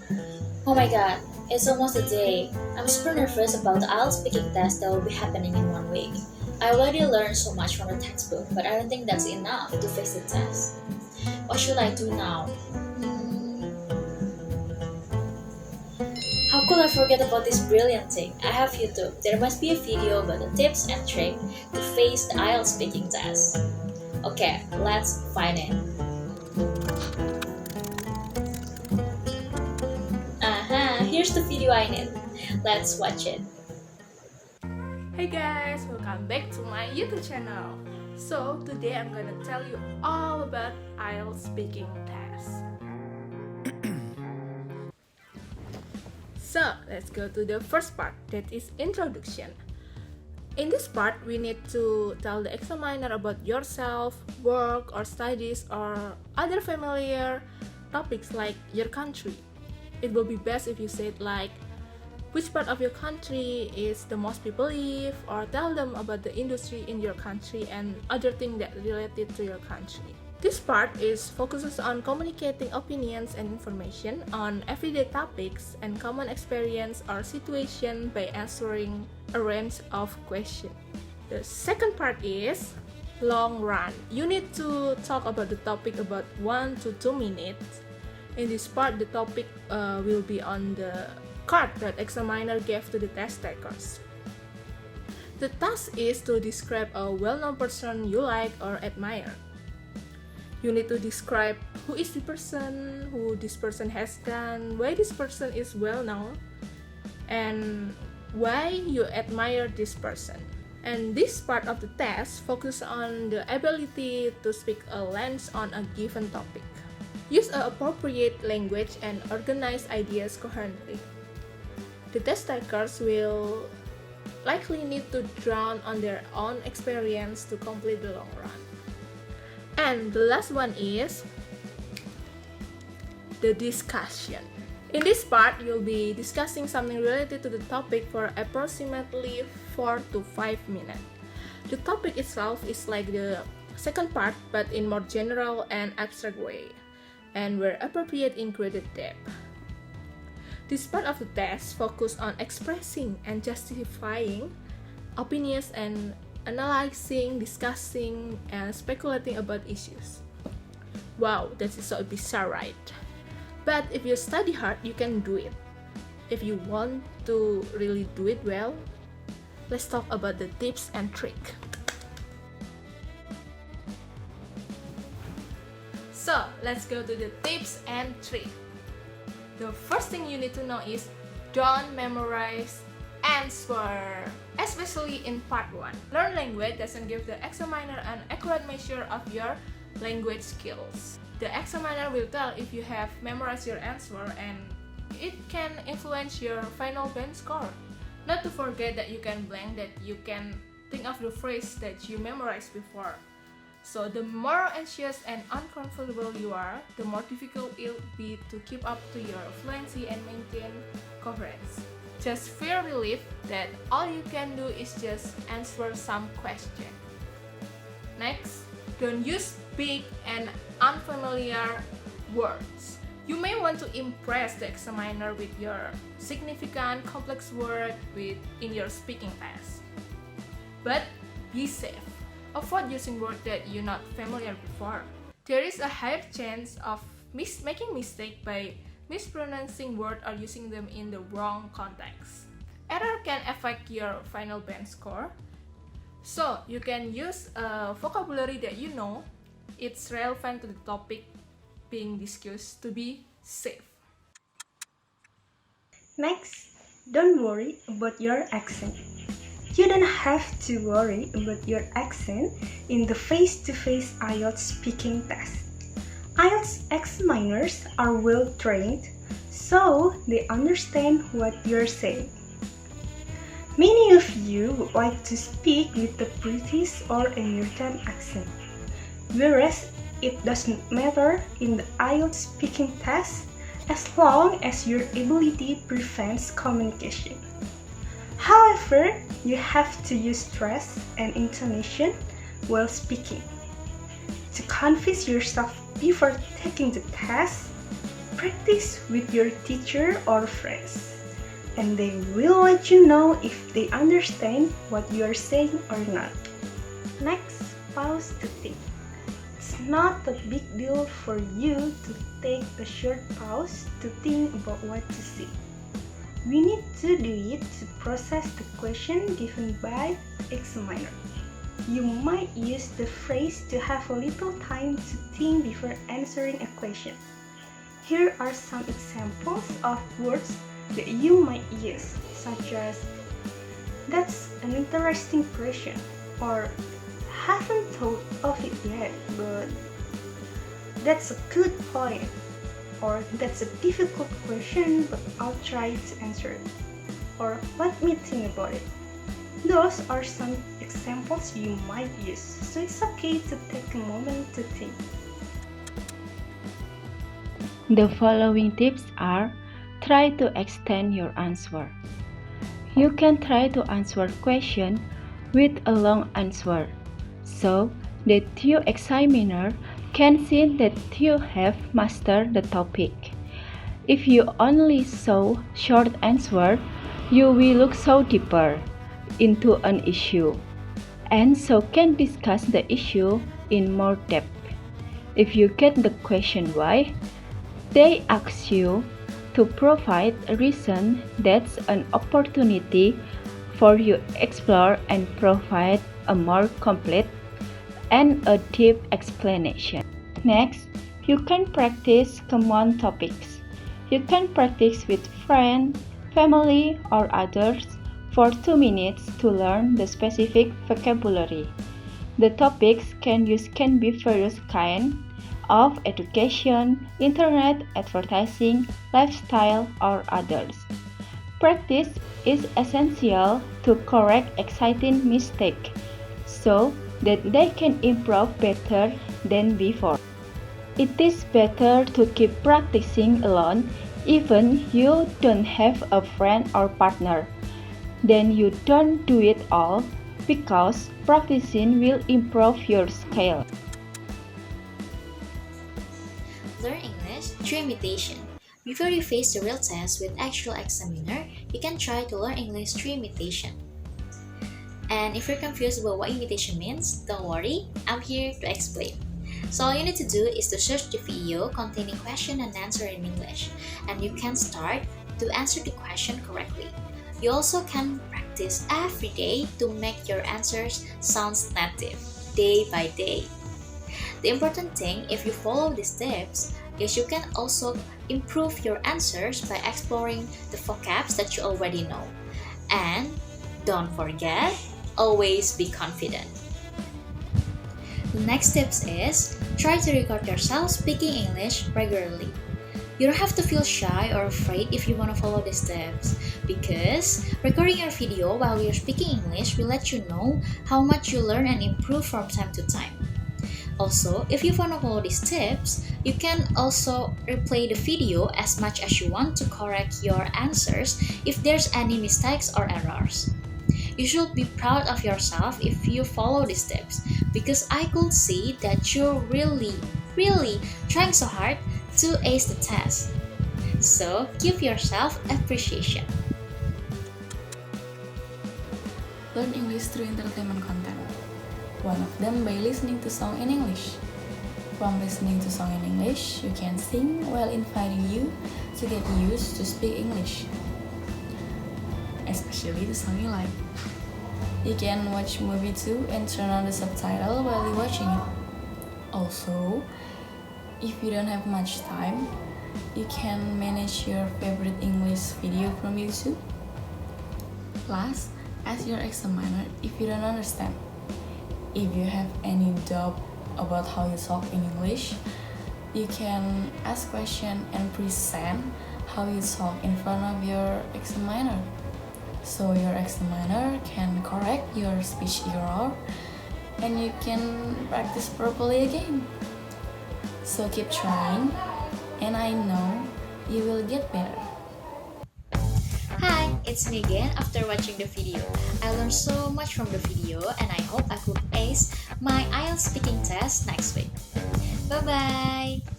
Oh my god, it's almost a day. I'm super nervous about the IELTS speaking test that will be happening in 1 week. I already learned so much from the textbook, but I don't think that's enough to face the test. What should I do now? How could I forget about this brilliant thing? I have YouTube. There must be a video about the tips and tricks to face the IELTS speaking test. Okay, let's find it. Here's the video I need. Let's watch it. Hey guys, welcome back to my YouTube channel. So today I'm gonna tell you all about IELTS speaking test. So let's go to the first part, that is introduction. In this part, we need to tell the examiner about yourself, work or studies or other familiar topics like your country. It will be best if you say it like which part of your country is the most people live, or tell them about the industry in your country and other things that related to your country. This part is focuses on communicating opinions and information on everyday topics and common experience or situation by answering a range of questions. The second part is long run. You need to talk about the topic about 1 to 2 minutes. In this part, the topic will be on the card that examiner gave to the test takers. The task is to describe a well-known person you like or admire. You need to describe who is the person, who this person has done, why this person is well-known, and why you admire this person. And this part of the test focuses on the ability to speak a length on a given topic. Use an appropriate language and organize ideas coherently. The test takers will likely need to draw on their own experience to complete the long run. And the last one is the discussion. In this part, you'll be discussing something related to the topic for approximately 4 to 5 minutes. The topic itself is like the second part, but in more general and abstract way, and where appropriate in greater depth. This part of the test focuses on expressing and justifying opinions and analyzing, discussing, and speculating about issues. Wow, that is so bizarre, right? But if you study hard, you can do it. If you want to really do it well, let's talk about the tips and tricks. So, let's go to the tips and tricks. The first thing you need to know is don't memorize answer, especially in part 1. Learn language doesn't give the examiner an accurate measure of your language skills. The examiner will tell if you have memorized your answer, and it can influence your final band score. Not to forget that you can blank, that you can think of the phrase that you memorized before. So the more anxious and uncomfortable you are, the more difficult it will be to keep up to your fluency and maintain coherence. Just feel relief that all you can do is just answer some question. Next, don't use big and unfamiliar words. You may want to impress the examiner with your significant complex word in your speaking test. But be safe. Avoid using words that you're not familiar before. There is a higher chance of making mistake by mispronouncing words or using them in the wrong context. Error can affect your final band score. So you can use a vocabulary that you know it's relevant to the topic being discussed to be safe. Next, don't worry about your accent. You don't have to worry about your accent in the face-to-face IELTS speaking test. IELTS examiners are well trained, so they understand what you're saying. Many of you would like to speak with the British or American accent, whereas it doesn't matter in the IELTS speaking test as long as your ability prevents communication. However, you have to use stress and intonation while speaking. To convince yourself before taking the test, Practice with your teacher or friends, and they will let you know if they understand what you are saying or not. Next, pause to think. It's not a big deal for you to take a short pause to think about what to say. We need to do it to process the question given by the examiner. You might use the phrase to have a little time to think before answering a question. Here are some examples of words that you might use, such as, "That's an interesting question," or "Haven't thought of it yet, but that's a good point," or "That's a difficult question, but I'll try to answer it," or "Let me think about it." Those are some examples you might use, so it's okay to take a moment to think. The following tips are: try to extend your answer. You can try to answer question with a long answer, so that your examiner can see that you have mastered the topic. If you only show short answer, you will look so deeper into an issue, and so can discuss the issue in more depth. If you get the question why, they ask you to provide a reason. That's an opportunity for you to explore and provide a more complete and a deep explanation. Next, you can practice common topics. You can practice with friends, family, or others for 2 minutes to learn the specific vocabulary. The topics can be various kinds of education, internet, advertising, lifestyle, or others. Practice is essential to correct exciting mistakes so that they can improve better than before. It is better to keep practicing alone even you don't have a friend or partner. Then you don't do it all, because practicing will improve your skill. Learn English through imitation. Before you face the real test with actual examiner, you can try to learn English through imitation. And if you're confused about what imitation means, don't worry, I'm here to explain. So all you need to do is to search the video containing question and answer in English, and you can start to answer the question correctly. You also can practice every day to make your answers sound native, day by day. The important thing, if you follow these tips, is you can also improve your answers by exploring the vocabs that you already know. And don't forget, always be confident. The next tips is, try to record yourself speaking English regularly. You don't have to feel shy or afraid if you want to follow these tips, because recording your video while you're speaking English will let you know how much you learn and improve from time to time. Also, if you want to follow these tips, you can also replay the video as much as you want to correct your answers if there's any mistakes or errors. You should be proud of yourself if you follow these tips, because I could see that you're really trying so hard to ace the test. So, give yourself appreciation. Learn English through entertainment content. One of them by listening to song in English. From listening to song in English, you can sing while inviting you to get used to speak English, especially the song you like. You can watch movie too and turn on the subtitle while you're watching it. Also, if you don't have much time, you can manage your favorite English video from YouTube. Plus, ask your examiner if you don't understand. If you have any doubt about how you talk in English, you can ask questions and present how you talk in front of your examiner, so your examiner can correct your speech error and you can practice properly again. So keep trying, and I know you will get better. Hi, it's me again after watching the video. I learned so much from the video, and I hope I could ace my IELTS speaking test next week. Bye bye!